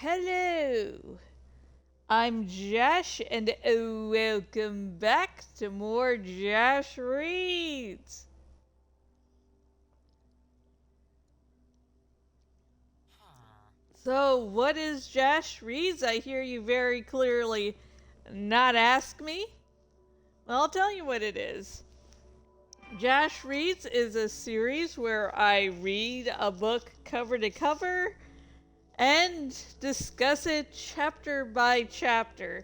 Hello, I'm Jash, and welcome back to more Jash Reads. So, what is Jash Reads? I hear you very clearly not ask me. Well, I'll tell you what it is. Jash Reads is a series where I read a book cover to cover and discuss it chapter by chapter.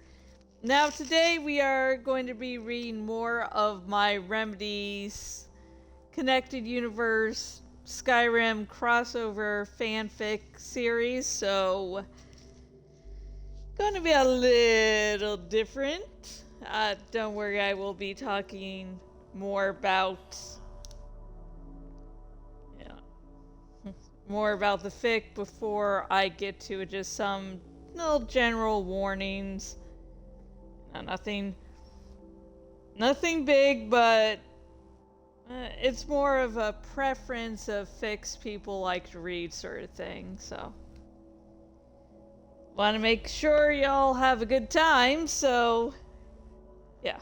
Now, today we are going to be reading more of my Remedy's Connected Universe Skyrim crossover fanfic series, so going to be a little different. Don't worry, I will be talking more about more about the fic before I get to it. Just some little general warnings. Nothing big, but it's more of a preference of fics people like to read, sort of thing. So, want to make sure y'all have a good time. So, yeah.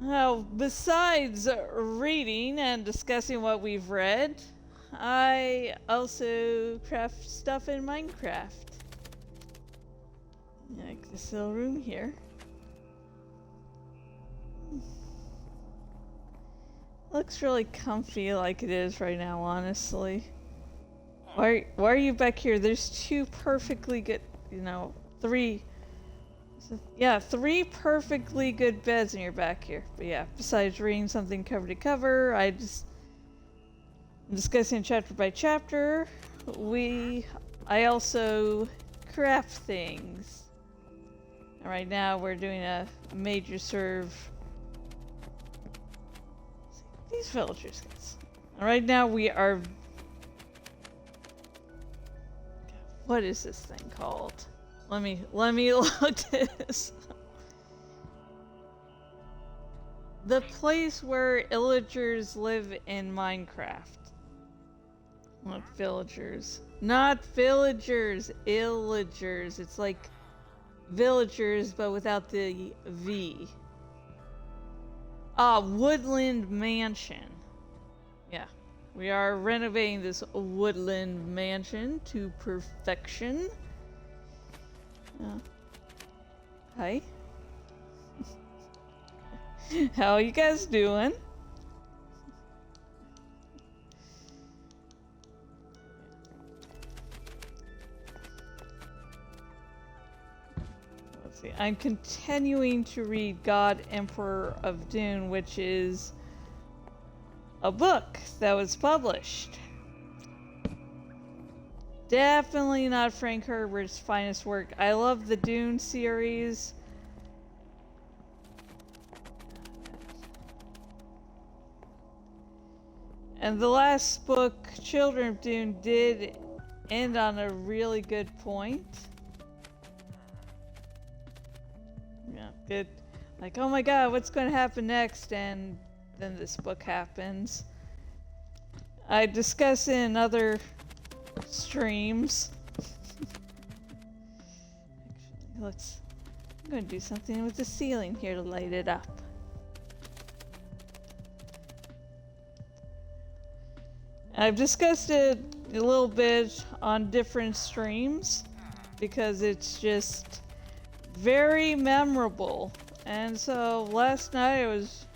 Now, besides reading and discussing what we've read, I also craft stuff in Minecraft. Like this little room here. Looks really comfy like it is right now, honestly. Why are you back here? There's two perfectly good, three perfectly good beds in your back here. But yeah, besides reading something cover to cover, I'm discussing chapter by chapter. I also craft things. And right now we're doing a major serve. These villagers, guys. Right now we are. What is this thing called? Let me look this. The place where illagers live in Minecraft. Not villagers. Not villagers. Illagers. It's like villagers, but without the V. Woodland Mansion. Yeah. We are renovating this woodland mansion to perfection. Hi. How are you guys doing? Let's see. I'm continuing to read God Emperor of Dune, which is a book that was published. Definitely not Frank Herbert's finest work. I love the Dune series. And the last book, Children of Dune, did end on a really good point. Yeah, good. Like, oh my god, what's going to happen next? And then this book happens. I discuss in other streams. Actually, I'm going to do something with the ceiling here to light it up. I've discussed it a little bit on different streams because it's just very memorable. And so last night I was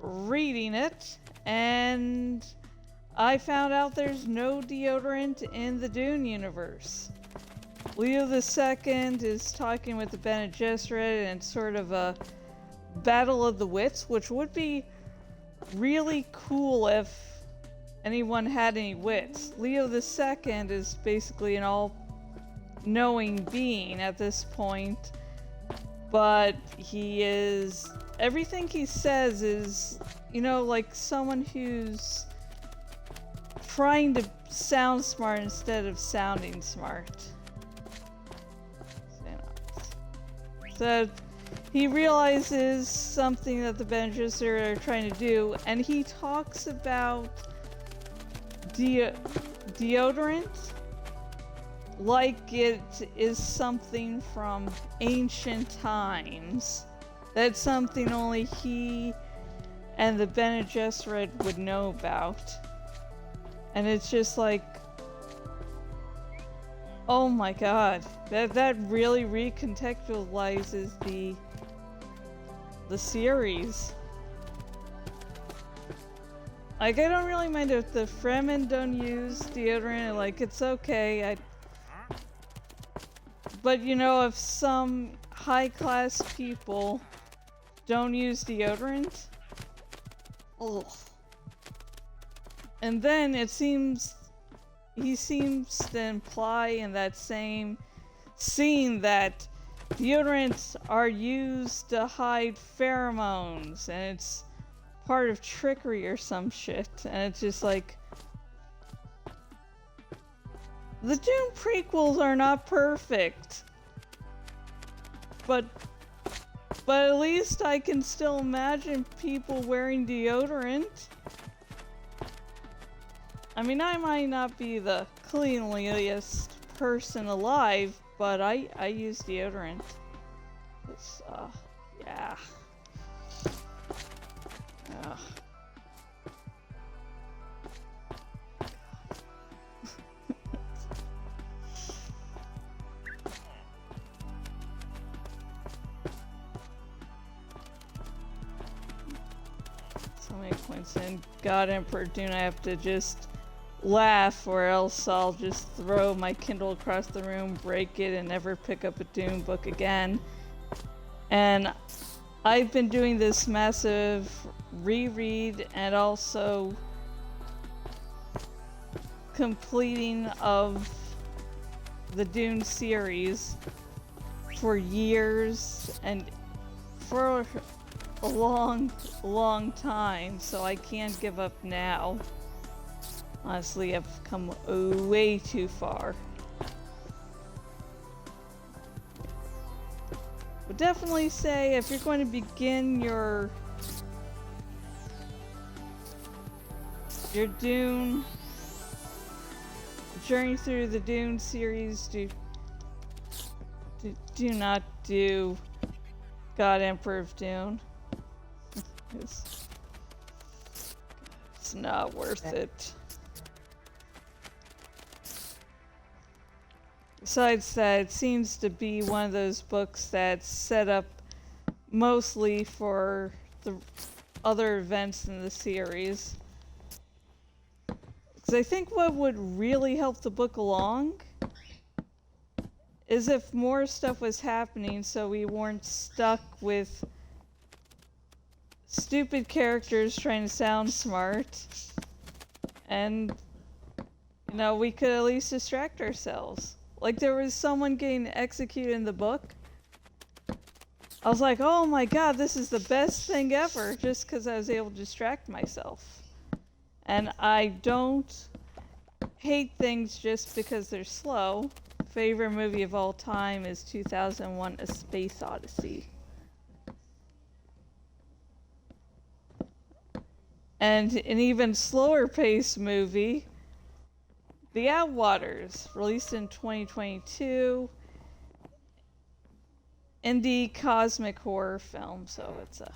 reading it and I found out there's no deodorant in the Dune universe. Leo II is talking with the Bene Gesserit and sort of a battle of the wits, which would be really cool if anyone had any wits. Leo II is basically an all-knowing being at this point, but everything he says is, like someone who's trying to sound smart instead of sounding smart. So he realizes something that the Bene Gesserit are trying to do, and he talks about deodorant like it is something from ancient times. That's something only he and the Bene Gesserit would know about. And it's just like, oh my god, that really recontextualizes the series. Like, I don't really mind if the Fremen don't use deodorant, like, it's okay. But you know, if some high-class people don't use deodorant, ugh. And then he seems to imply in that same scene that deodorants are used to hide pheromones, and it's part of trickery or some shit. And it's just like, the Dune prequels are not perfect, but at least I can still imagine people wearing deodorant. I mean, I might not be the cleanliest person alive, but I use deodorant. It's, yeah. Ugh. So many points in God Emperor Dune, I have to just laugh, or else I'll just throw my Kindle across the room, break it, and never pick up a Dune book again. And I've been doing this massive reread and also completing of the Dune series for years and for a long time, so I can't give up now. Honestly, I've come way too far. Would definitely say if you're going to begin your Dune journey through the Dune series, do not do God Emperor of Dune. It's not worth it. Besides that, it seems to be one of those books that's set up mostly for the other events in the series. Because I think what would really help the book along is if more stuff was happening so we weren't stuck with stupid characters trying to sound smart. And, you know, we could at least distract ourselves. Like, there was someone getting executed in the book. I was like, oh my god, this is the best thing ever, just because I was able to distract myself. And I don't hate things just because they're slow. Favorite movie of all time is 2001: A Space Odyssey. And an even slower paced movie, The Outwaters, released in 2022. Indie cosmic horror film, so it's a,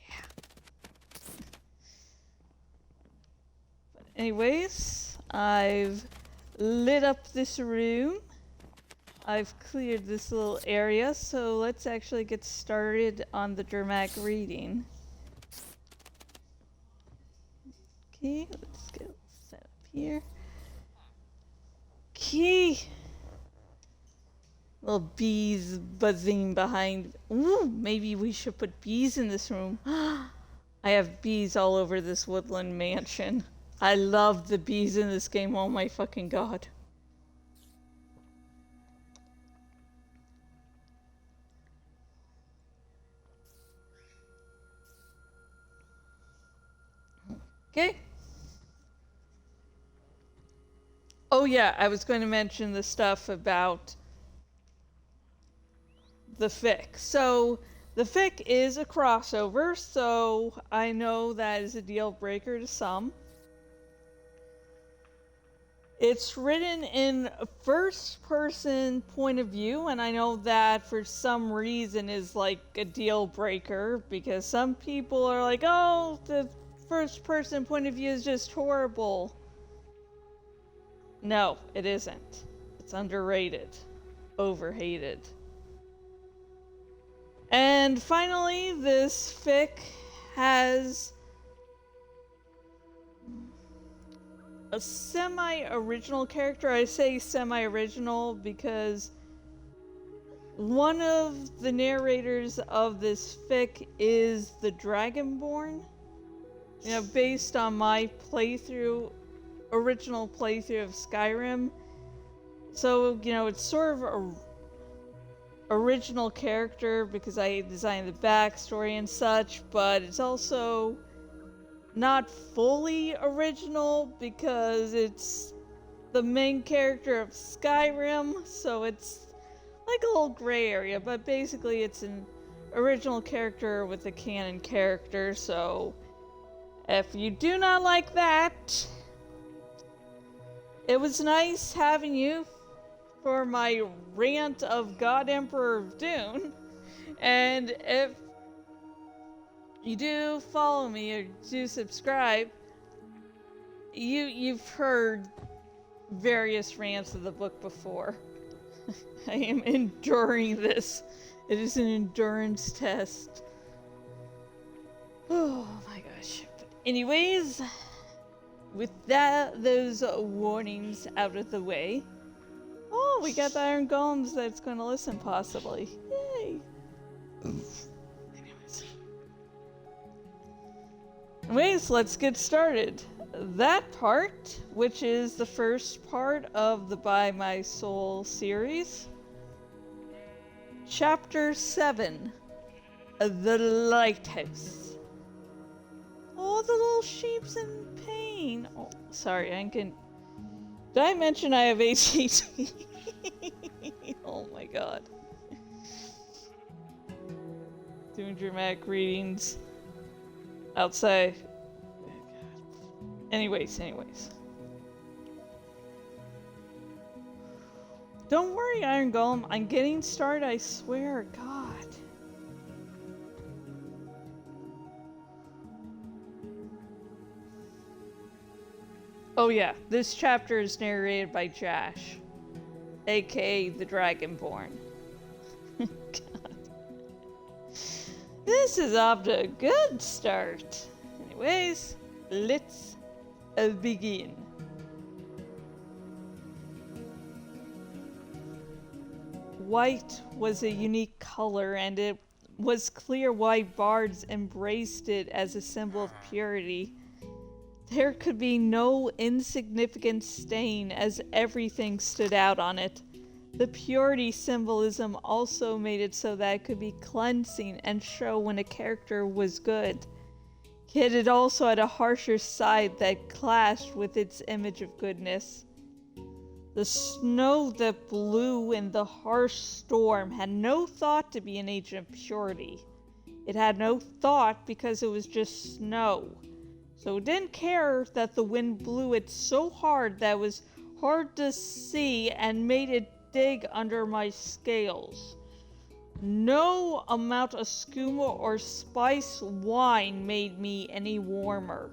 yeah. But anyways, I've lit up this room. I've cleared this little area, so let's actually get started on the dramatic reading. Okay, let's get set up here. Okay. Little bees buzzing behind. Ooh, maybe we should put bees in this room. I have bees all over this woodland mansion. I love the bees in this game, oh my fucking god. Okay. Oh yeah, I was going to mention the stuff about the fic. So the fic is a crossover, so I know that is a deal breaker to some. It's written in a first-person point of view, and I know that for some reason is like a deal breaker, because some people are like, oh, the first-person point of view is just horrible. No, it isn't. It's underrated. Overhated. And finally, this fic has a semi-original character. I say semi-original because one of the narrators of this fic is the Dragonborn. You know, based on my original playthrough of Skyrim. So, you know, it's sort of a original character because I designed the backstory and such, but it's also not fully original because it's the main character of Skyrim, so it's like a little gray area, but basically it's an original character with a canon character, so if you do not like that, it was nice having you for my rant of God Emperor of Dune, and if you do follow me or do subscribe, you've heard various rants of the book before. I am enduring this. It is an endurance test. Oh my gosh. But anyways, with those warnings out of the way. Oh, we got the Iron Golems that's going to listen possibly. Yay! Anyways, let's get started. That part, which is the first part of the By My Soul series. Chapter 7, The Lighthouse. Oh, the little sheep's in pain. Oh, sorry, did I mention I have ADD? Oh my god. Doing dramatic readings outside. Anyways. Don't worry, Iron Golem. I'm getting started, I swear. God. Oh yeah, this chapter is narrated by Jash, aka the Dragonborn. God. This is off to a good start. Anyways, let's begin. White was a unique color, and it was clear why bards embraced it as a symbol of purity. There could be no insignificant stain, as everything stood out on it. The purity symbolism also made it so that it could be cleansing and show when a character was good. Yet it also had a harsher side that clashed with its image of goodness. The snow that blew in the harsh storm had no thought to be an agent of purity. It had no thought because it was just snow. So it didn't care that the wind blew it so hard that it was hard to see and made it dig under my scales. No amount of skooma or spice wine made me any warmer.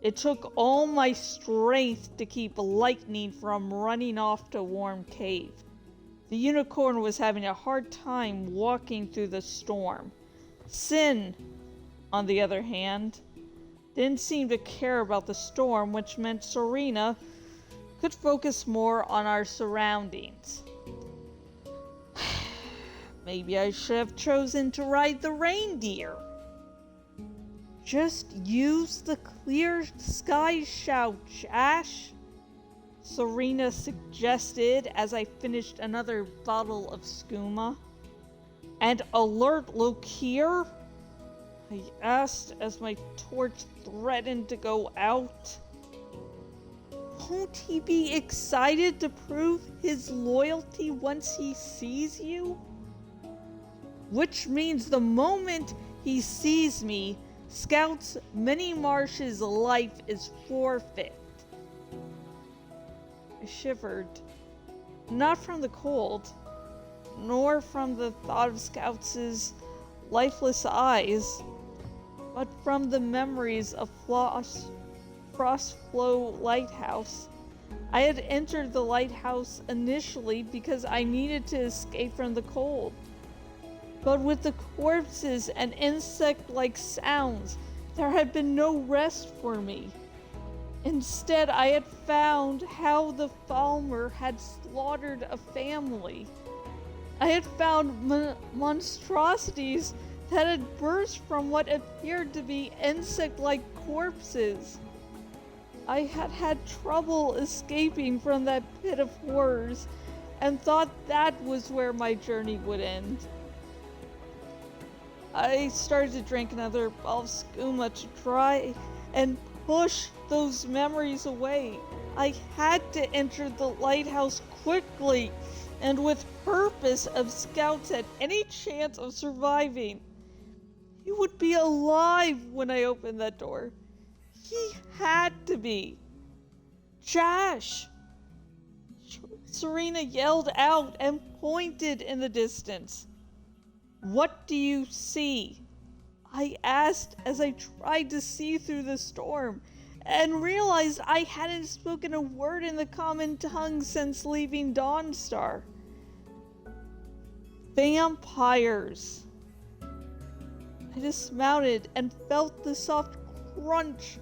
It took all my strength to keep lightning from running off to warm cave. The unicorn was having a hard time walking through the storm. Sin, on the other hand, didn't seem to care about the storm, which meant Serena could focus more on our surroundings. Maybe I should have chosen to ride the reindeer. Just use the clear sky shout, Jash, Serena suggested as I finished another bottle of skooma. And alert Lokir? I asked as my torch threatened to go out. Won't he be excited to prove his loyalty once he sees you? Which means the moment he sees me, Scout's Mini Marsh's life is forfeit. I shivered. Not from the cold, nor from the thought of Scouts' lifeless eyes, but from the memories of Frostflow Lighthouse. I had entered the lighthouse initially because I needed to escape from the cold. But with the corpses and insect-like sounds, there had been no rest for me. Instead, I had found how the Falmer had slaughtered a family. I had found monstrosities that had burst from what appeared to be insect-like corpses. I had had trouble escaping from that pit of horrors and thought that was where my journey would end. I started to drink another bottle of skooma to try and push those memories away. I had to enter the lighthouse quickly and with purpose if Scouts had any chance of surviving. He would be alive when I opened that door. He had to be. Jash! Serena yelled out and pointed in the distance. What do you see? I asked as I tried to see through the storm and realized I hadn't spoken a word in the common tongue since leaving Dawnstar. Vampires. I dismounted and felt the soft crunch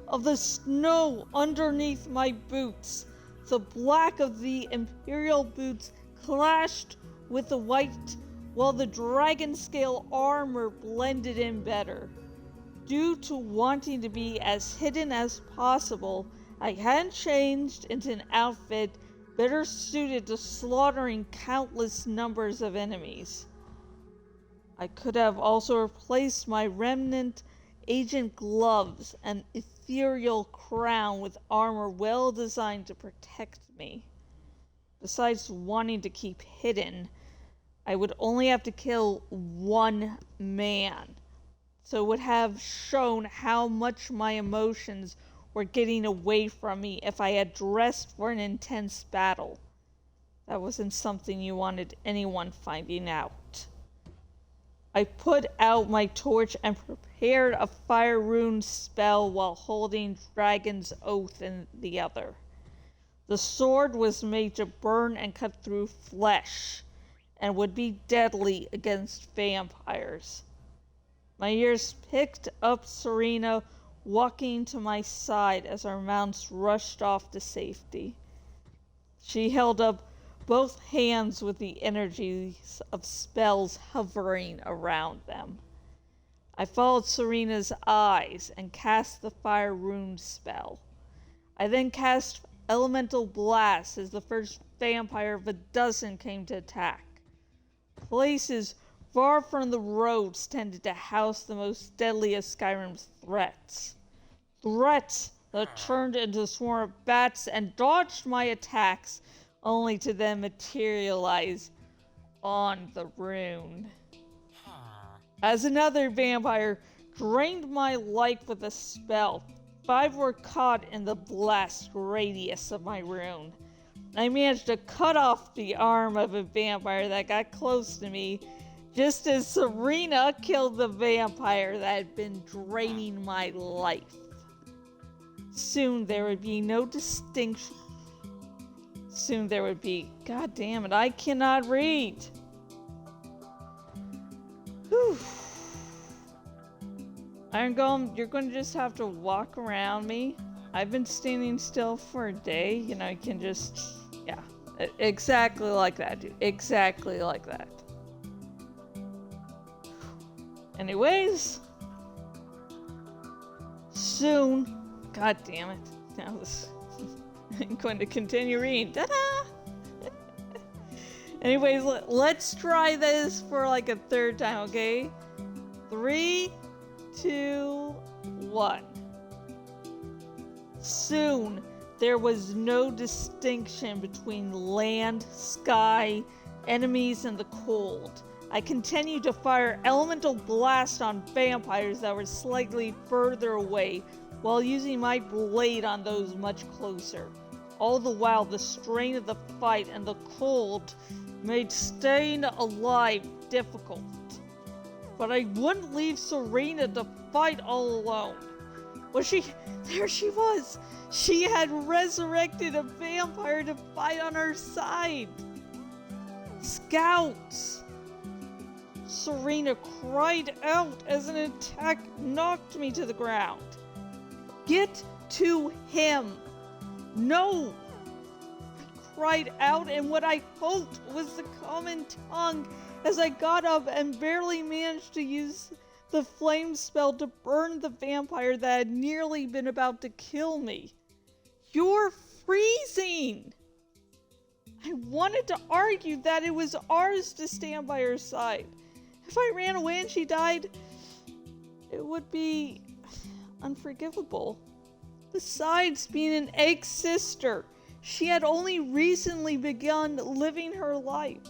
of the snow underneath my boots. The black of the Imperial boots clashed with the white, while the dragon scale armor blended in better. Due to wanting to be as hidden as possible, I hadn't changed into an outfit better suited to slaughtering countless numbers of enemies. I could have also replaced my remnant agent gloves and ethereal crown with armor well designed to protect me. Besides wanting to keep hidden, I would only have to kill one man, so it would have shown how much my emotions were getting away from me if I had dressed for an intense battle. That wasn't something you wanted anyone finding out. I put out my torch and prepared a fire rune spell while holding Dragon's Oath in the other. The sword was made to burn and cut through flesh, and would be deadly against vampires. My ears picked up Serena walking to my side as our mounts rushed off to safety. She held up both hands with the energies of spells hovering around them. I followed Serena's eyes and cast the fire rune spell. I then cast Elemental Blast as the first vampire of a dozen came to attack. Places far from the roads tended to house the most deadly of Skyrim's threats. Threats that turned into a swarm of bats and dodged my attacks, only to then materialize on the rune. As another vampire drained my life with a spell, 5 were caught in the blast radius of my rune. I managed to cut off the arm of a vampire that got close to me, just as Serena killed the vampire that had been draining my life. Soon there would be no distinction. God damn it, I cannot read. Whew. Iron Golem, you're going to just have to walk around me. I've been standing still for a day. You know, you can just, yeah, exactly like that, dude. Exactly like that. Anyways, soon, god damn it. Now this, I'm going to continue reading. Ta-da! Anyways, let's try this for like a third time, okay? 3, 2, 1. Soon, there was no distinction between land, sky, enemies, and the cold. I continued to fire elemental blast on vampires that were slightly further away, while using my blade on those much closer. All the while, the strain of the fight and the cold made staying alive difficult. But I wouldn't leave Serena to fight all alone. There she was! She had resurrected a vampire to fight on her side! Scouts! Serena cried out as an attack knocked me to the ground. Get to him! No! I cried out in what I hoped was the common tongue as I got up and barely managed to use the flame spell to burn the vampire that had nearly been about to kill me. You're freezing! I wanted to argue that it was ours to stand by her side. If I ran away and she died, it would be unforgivable. Besides being an egg sister, she had only recently begun living her life.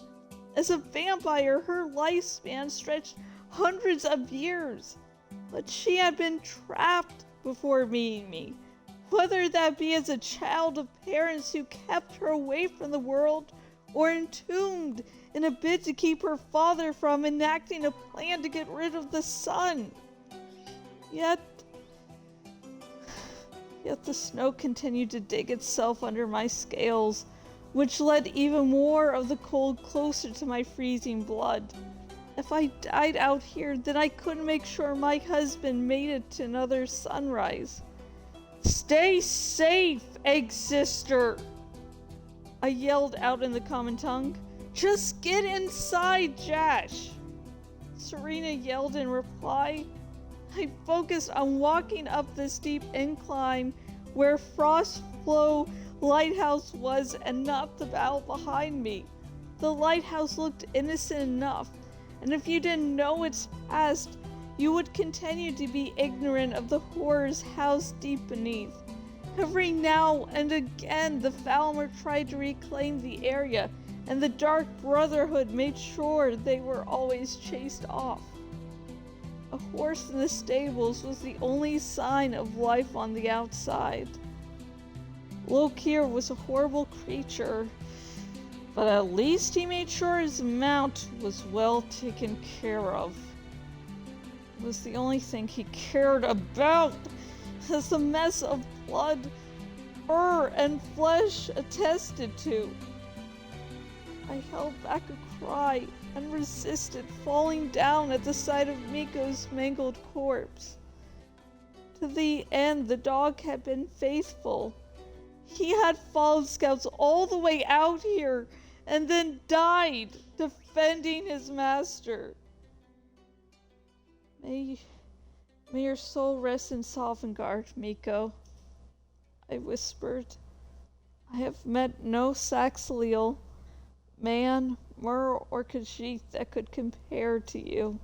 As a vampire, her lifespan stretched hundreds of years, but she had been trapped before meeting me, whether that be as a child of parents who kept her away from the world, or entombed in a bid to keep her father from enacting a plan to get rid of the sun. Yet the snow continued to dig itself under my scales, which led even more of the cold closer to my freezing blood. If I died out here, then I couldn't make sure my husband made it to another sunrise. Stay safe, egg sister! I yelled out in the common tongue. Just get inside, Jash! Serena yelled in reply. I focused on walking up the steep incline where Frostflow Lighthouse was and not the battle behind me. The lighthouse looked innocent enough, and if you didn't know its past, you would continue to be ignorant of the horrors housed deep beneath. Every now and again, the Falmer tried to reclaim the area, and the Dark Brotherhood made sure they were always chased off. A horse in the stables was the only sign of life on the outside. Lokir was a horrible creature, but at least he made sure his mount was well taken care of. It was the only thing he cared about, as the mess of blood, fur, and flesh attested to. I held back a cry and resisted falling down at the sight of Miko's mangled corpse. To the end, the dog had been faithful. He had followed scouts all the way out here and then died defending his master. May your soul rest in Sovngarde, Miko, I whispered. I have met no Saxhleel, man, Mur, or Khajiit that could compare to you.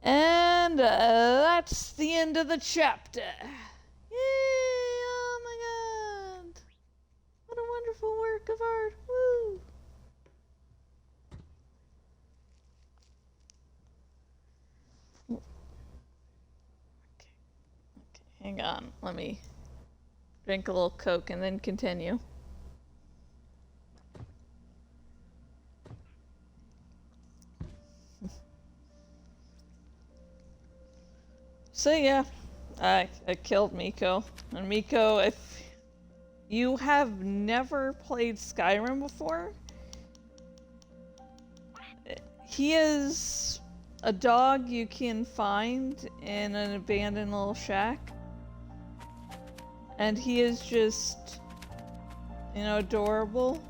And that's the end of the chapter. Yay! Oh my god! What a wonderful work of art! Woo! Okay, hang on. Let me drink a little Coke and then continue. So yeah, I killed Miko. And Miko, if you have never played Skyrim before, he is a dog you can find in an abandoned little shack. And he is just, adorable.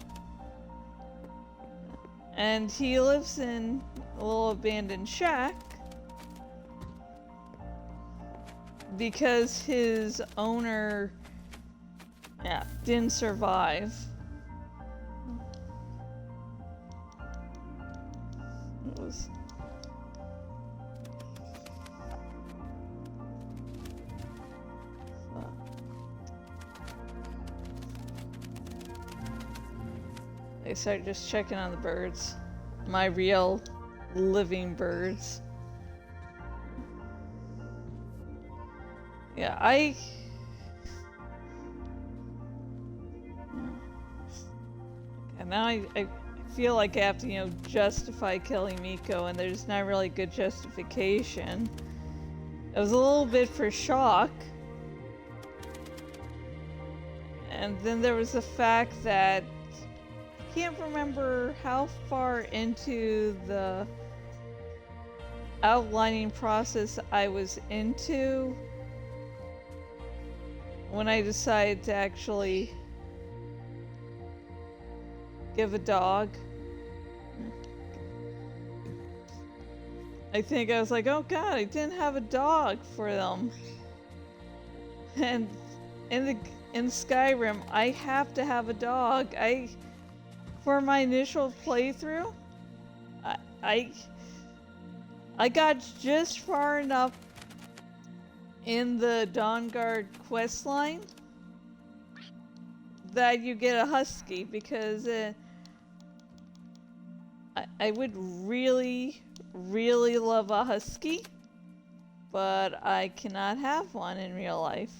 And he lives in a little abandoned shack because his owner, didn't survive. It was... I started just checking on the birds. My real living birds. Yeah, And now I feel like I have to, justify killing Miko, and there's not really good justification. It was a little bit for shock. And then there was the fact that I can't remember how far into the outlining process I was into when I decided to actually give a dog. I think I was like, oh god, I didn't have a dog for them. And in Skyrim, I have to have a dog. For my initial playthrough, I got just far enough in the Dawnguard questline that you get a husky, because I would really, really love a husky, but I cannot have one in real life.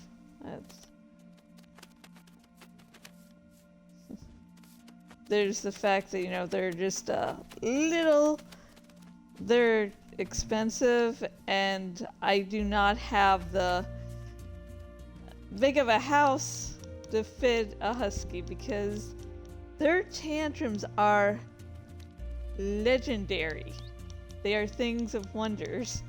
There's the fact that, they're just they're expensive, and I do not have the big of a house to fit a husky, because their tantrums are legendary. They are things of wonders.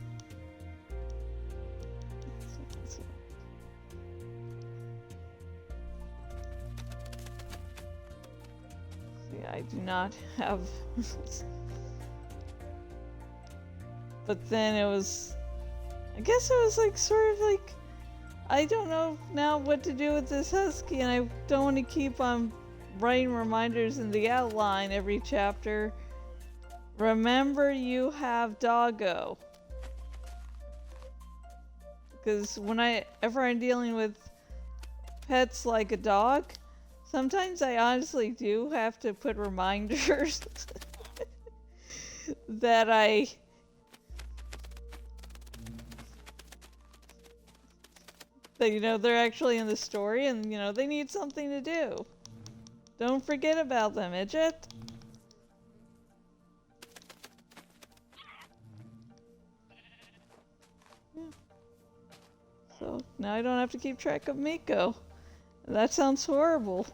Yeah, I do not have but then it was, I guess it was like sort of like, I don't know now what to do with this husky, and I don't want to keep on writing reminders in the outline every chapter. Remember, you have doggo. Because whenever I'm dealing with pets like a dog, sometimes I honestly do have to put reminders that they're actually in the story, and they need something to do. Don't forget about them, Idget. Yeah. So now I don't have to keep track of Miko. That sounds horrible.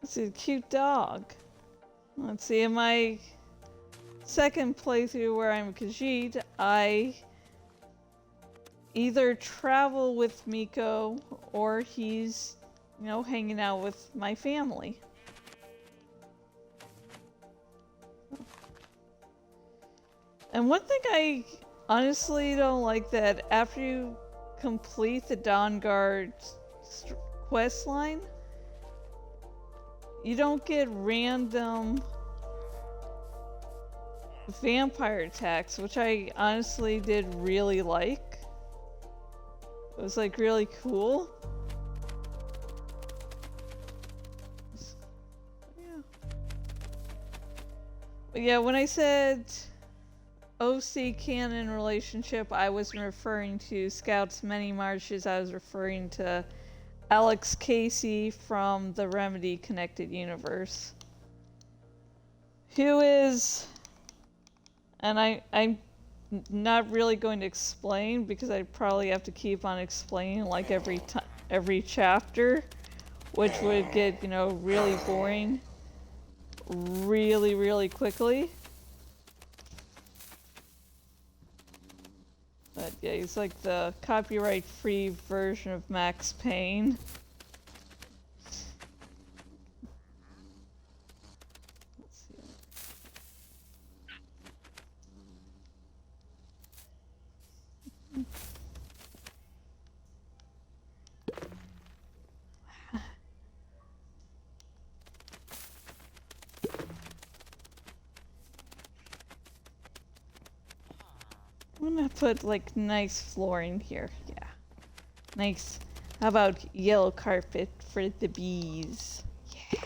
It's a cute dog. Let's see, in my second playthrough where I'm Khajiit, I either travel with Miko or he's, hanging out with my family. And one thing I honestly don't like, that after you complete the Dawnguard quest line, you don't get random vampire attacks, which I honestly did really like. It was like really cool. Yeah. But yeah, when I said OC canon relationship, I wasn't referring to Scout's Many Marshes, I was referring to Alex Casey from the Remedy Connected Universe. Who is, and I'm not really going to explain, because I probably have to keep on explaining like every chapter, which would get, really boring really, really quickly. But yeah, he's like the copyright-free version of Max Payne. Let's see. I'm gonna put like nice flooring here. Yeah. Nice. How about yellow carpet for the bees? Yeah.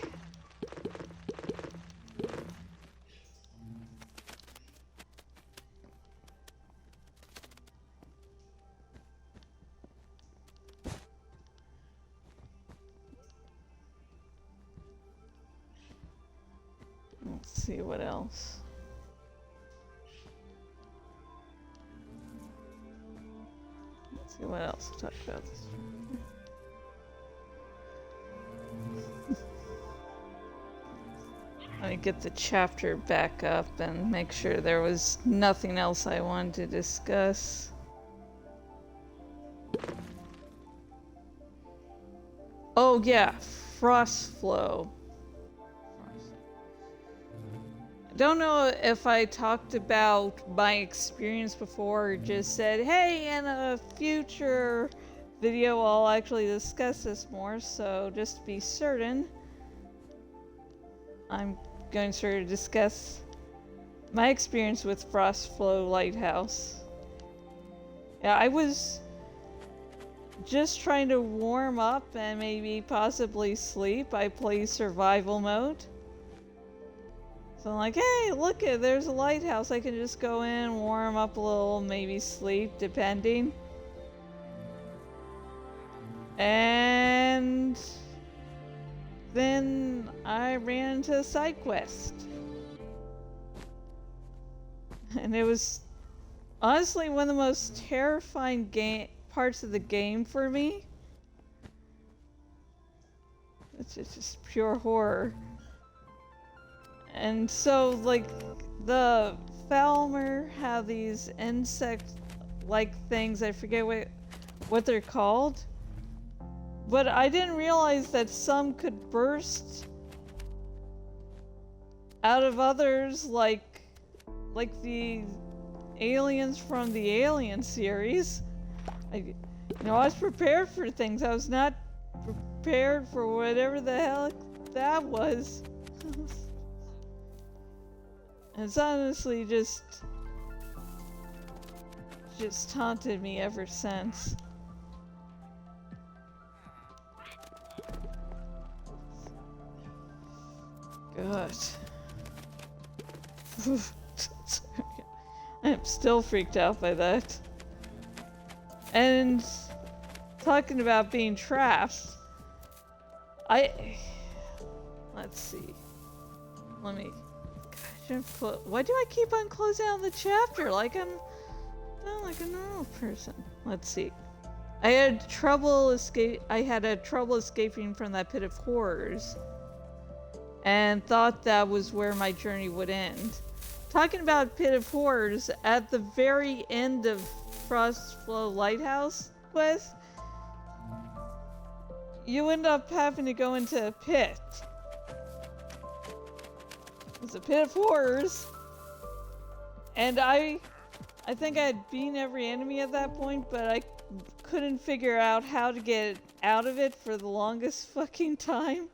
Let's see what else. Let's see what else to talk about this. Let me get the chapter back up and make sure there was nothing else I wanted to discuss. Oh yeah, frost flow. I don't know if I talked about my experience before or just said, hey, in a future video I'll actually discuss this more, so just to be certain, I'm going to discuss my experience with Frost Flow Lighthouse. Yeah, I was just trying to warm up and maybe possibly sleep. I play survival mode. So I'm like, hey, look it, there's a lighthouse. I can just go in, warm up a little, maybe sleep, depending. And then I ran into a side quest. And it was honestly one of the most terrifying parts of the game for me. It's just pure horror. And so, like, the Falmer have these insect-like things, I forget what they're called. But I didn't realize that some could burst out of others, like the aliens from the Alien series. I was prepared for things. I was not prepared for whatever the hell that was. It's honestly just haunted me ever since. God. I'm still freaked out by that. And talking about being trapped, let's see. Why do I keep on closing out the chapter like I'm not like a normal person? Let's see. I had trouble escaping from that pit of horrors, and thought that was where my journey would end. Talking about Pit of Horrors, at the very end of Frostflow Lighthouse quest, you end up having to go into a pit. It's a pit of horrors, and I think I had beaten every enemy at that point, but I couldn't figure out how to get out of it for the longest fucking time.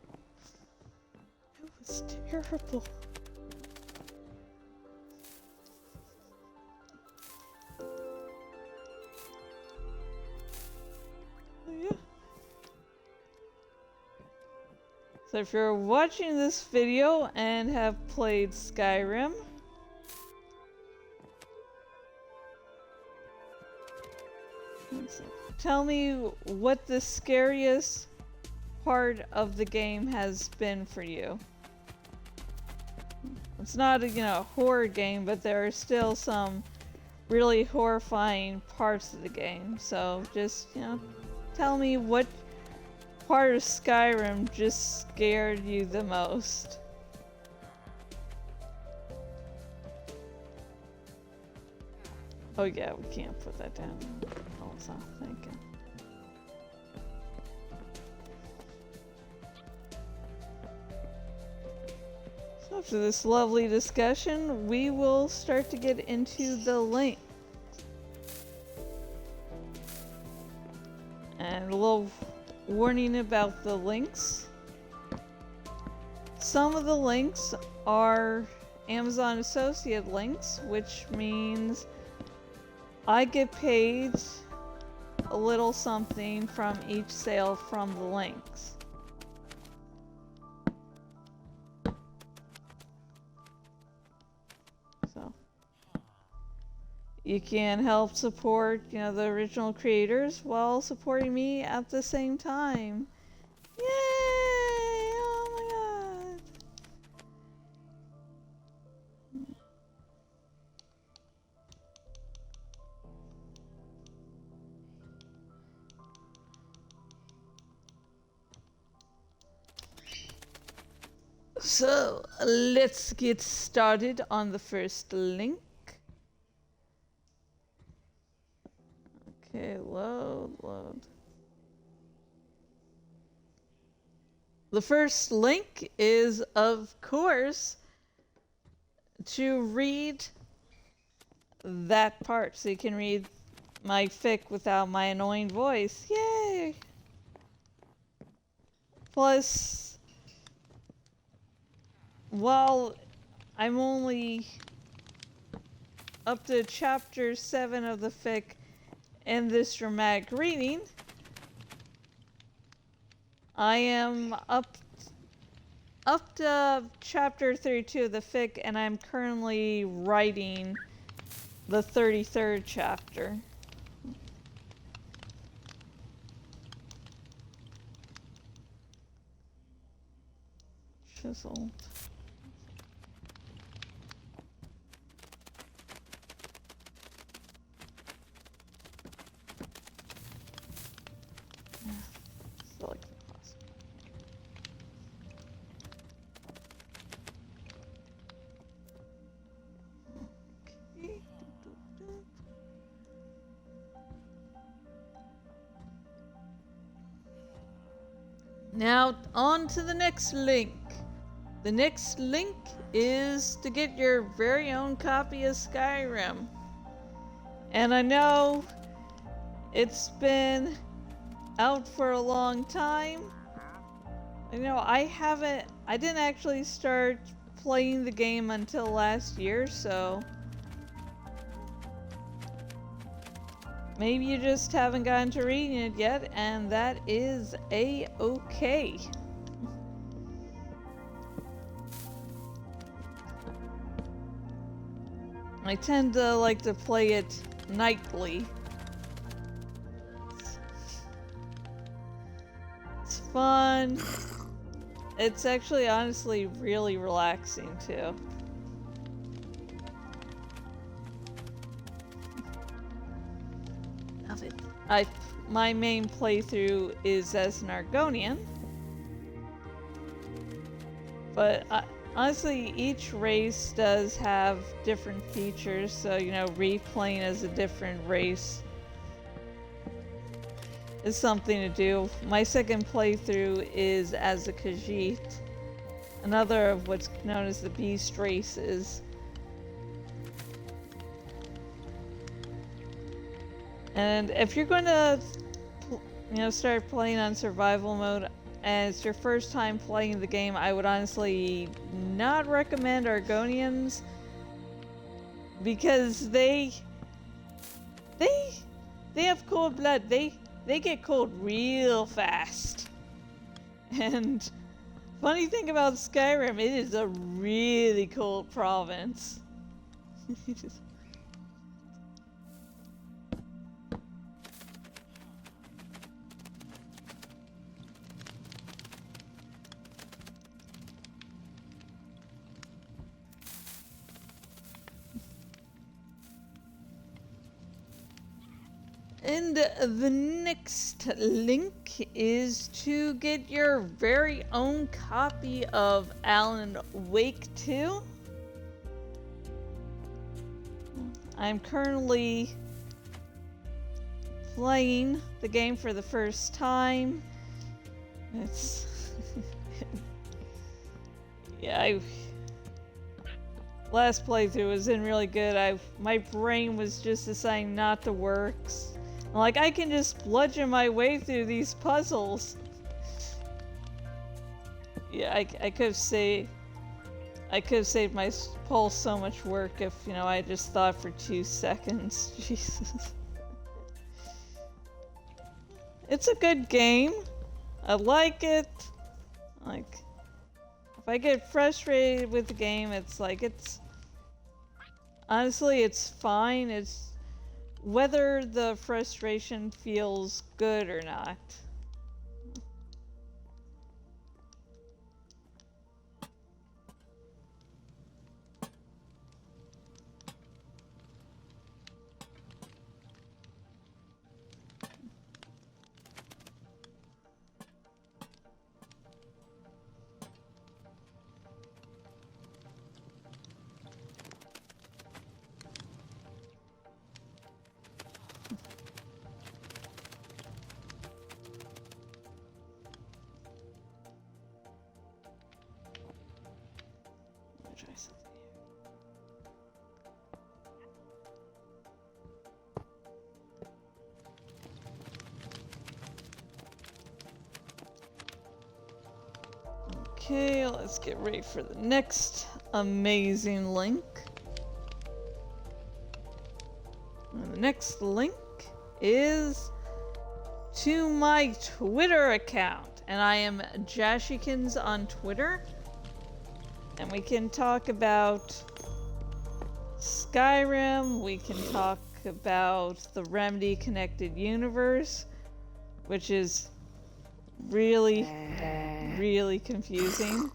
It was terrible. So if you're watching this video and have played Skyrim, tell me what the scariest part of the game has been for you. It's not a horror game, but there are still some really horrifying parts of the game. So just tell me what part of Skyrim just scared you the most. Oh yeah, we can't put that down. Oh, it's not thinking. So after this lovely discussion, we will start to get into the link. And a little warning about the links. Some of the links are Amazon associate links, which means I get paid a little something from each sale from the links. So you can help support, the original creators while supporting me at the same time. Yay! Oh my god. So, let's get started on the first link. Okay, load. The first link is, of course, to read that part, so you can read my fic without my annoying voice. Yay! Plus, while I'm only up to chapter 7 of the fic in this dramatic reading, I am up to chapter 32 of the fic, and I'm currently writing the 33rd chapter. Chiseled. Select the class. Okay. Now, on to the next link. The next link is to get your very own copy of Skyrim. And I know it's been out for a long time. You know, I didn't actually start playing the game until last year, so maybe you just haven't gotten to reading it yet, and that is a-okay. I tend to like to play it nightly. It's fun. It's actually honestly really relaxing too. Love it. My main playthrough is as an Argonian. But honestly, each race does have different features, so you know, replaying as a different race is something to do. My second playthrough is as a Khajiit, another of what's known as the beast races. And if you're going to, start playing on survival mode, and it's your first time playing the game, I would honestly not recommend Argonians, because they have cold blood. They get cold real fast. And funny thing about Skyrim, it is a really cold province. And the next link is to get your very own copy of Alan Wake 2. I'm currently playing the game for the first time. It's yeah, last playthrough wasn't really good. My brain was just deciding not to work. Like, I can just bludgeon my way through these puzzles. Yeah, I could have saved my pulse so much work if, I just thought for 2 seconds. Jesus. It's a good game. I like it. Like, if I get frustrated with the game, honestly, it's fine. It's whether the frustration feels good or not. Okay, let's get ready for the next amazing link. And the next link is to my Twitter account. And I am Jashikins on Twitter. And we can talk about Skyrim, we can talk about the Remedy Connected Universe, which is really, really confusing.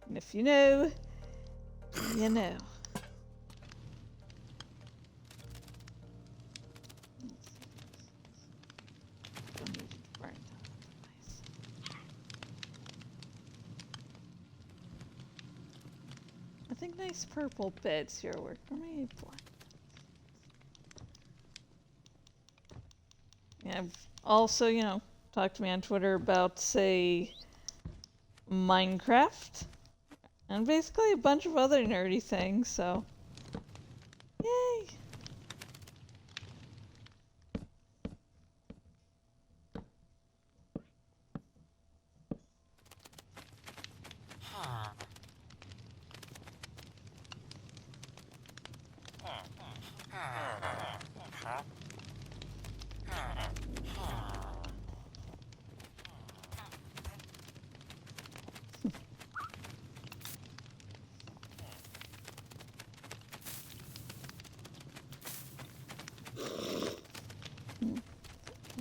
And if you know, you know. I think nice purple beds here work for me. Yeah, I've also, you know, talked to me on Twitter about, say, Minecraft. And basically a bunch of other nerdy things, so. Yay!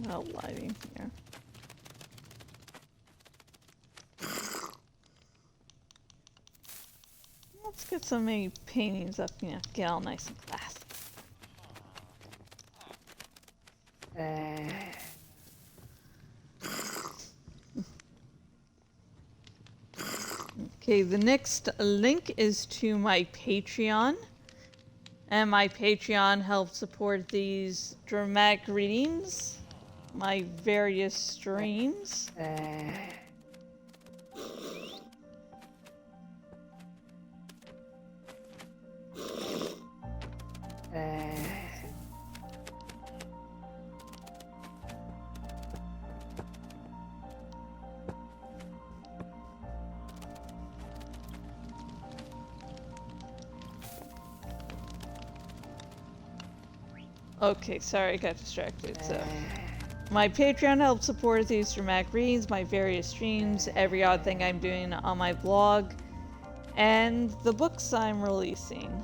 No lighting here. Let's get so many paintings up, you know, get all nice and classy. Okay, the next link is to my Patreon. And my Patreon helps support these dramatic readings, my various streams. Okay, sorry, I got distracted, so. My Patreon helps support these dramatic readings, my various streams, every odd thing I'm doing on my blog, and the books I'm releasing.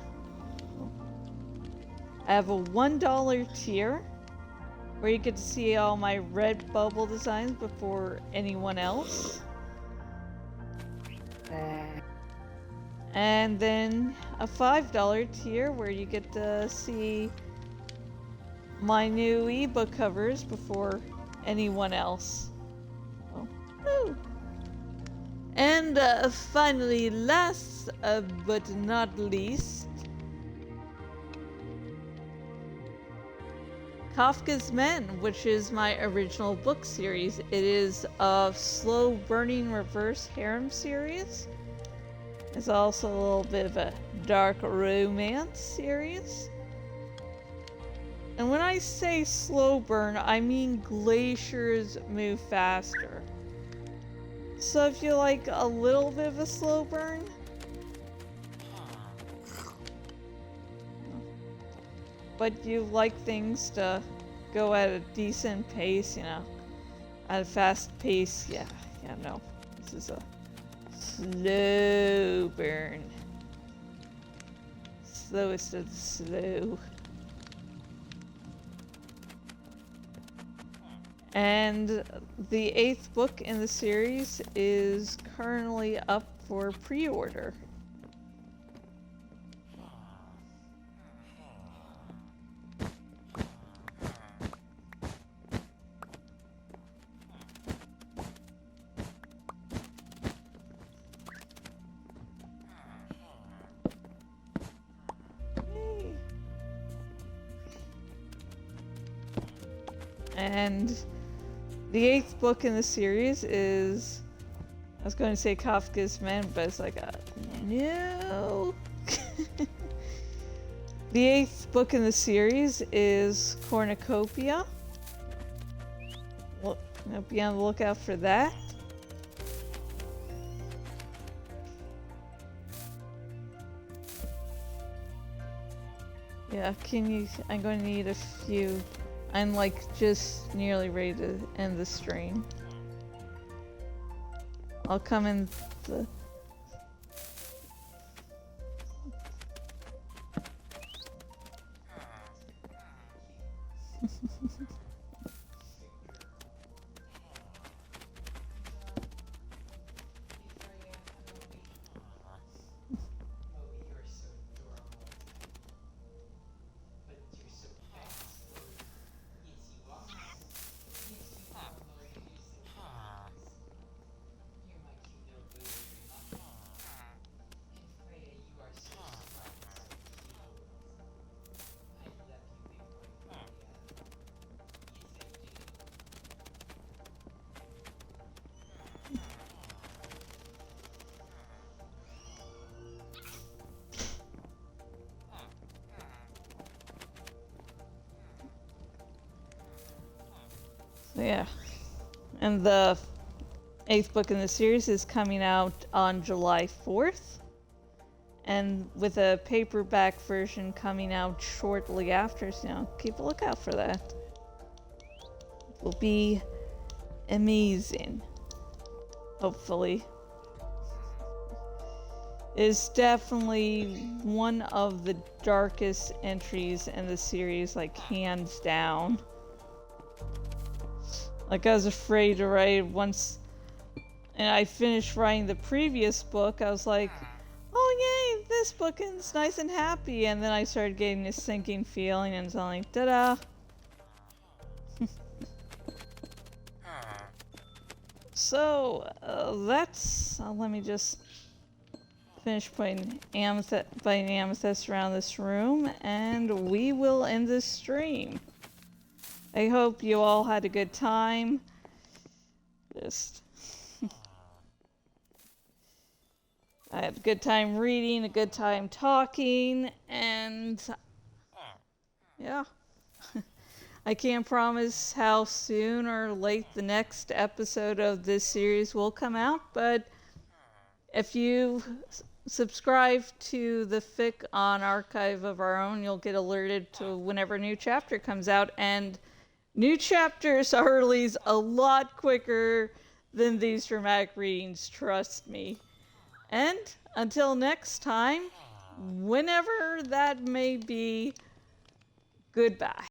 I have a $1 tier, where you get to see all my Redbubble designs before anyone else. And then a $5 tier, where you get to see my new ebook covers before anyone else. Oh. Woo. And finally, last but not least, Kafka's Men, which is my original book series. It is a slow-burning reverse harem series. It's also a little bit of a dark romance series. And when I say slow burn, I mean glaciers move faster. So if you like a little bit of a slow burn, but you like things to go at a decent pace, you know, at a fast pace, yeah, no. This is a slow burn. Slowest of the slow. And the 8th book in the series is currently up for pre-order. Yay. And the 8th book in the series is, I was going to say Kafka's Men, but it's like, no. The 8th book in the series is Cornucopia. Well, be on the lookout for that. Yeah, I'm going to need a few. I'm like just nearly ready to end the stream. I'll come in the... Yeah. And the 8th book in the series is coming out on July 4th. And with a paperback version coming out shortly after, so keep a lookout for that. It will be amazing. Hopefully. It's definitely one of the darkest entries in the series, like hands down. Like I was afraid to write once, and I finished writing the previous book, I was like, oh yay, this book is nice and happy, and then I started getting this sinking feeling, and it's like, ta-da! So, let me just finish putting amethyst around this room, and we will end this stream. I hope you all had a good time. I had a good time reading, a good time talking, and yeah. I can't promise how soon or late the next episode of this series will come out, but if you subscribe to the Fic on Archive of Our Own, you'll get alerted to whenever a new chapter comes out, and new chapters are released a lot quicker than these dramatic readings, trust me. And until next time, whenever that may be, goodbye.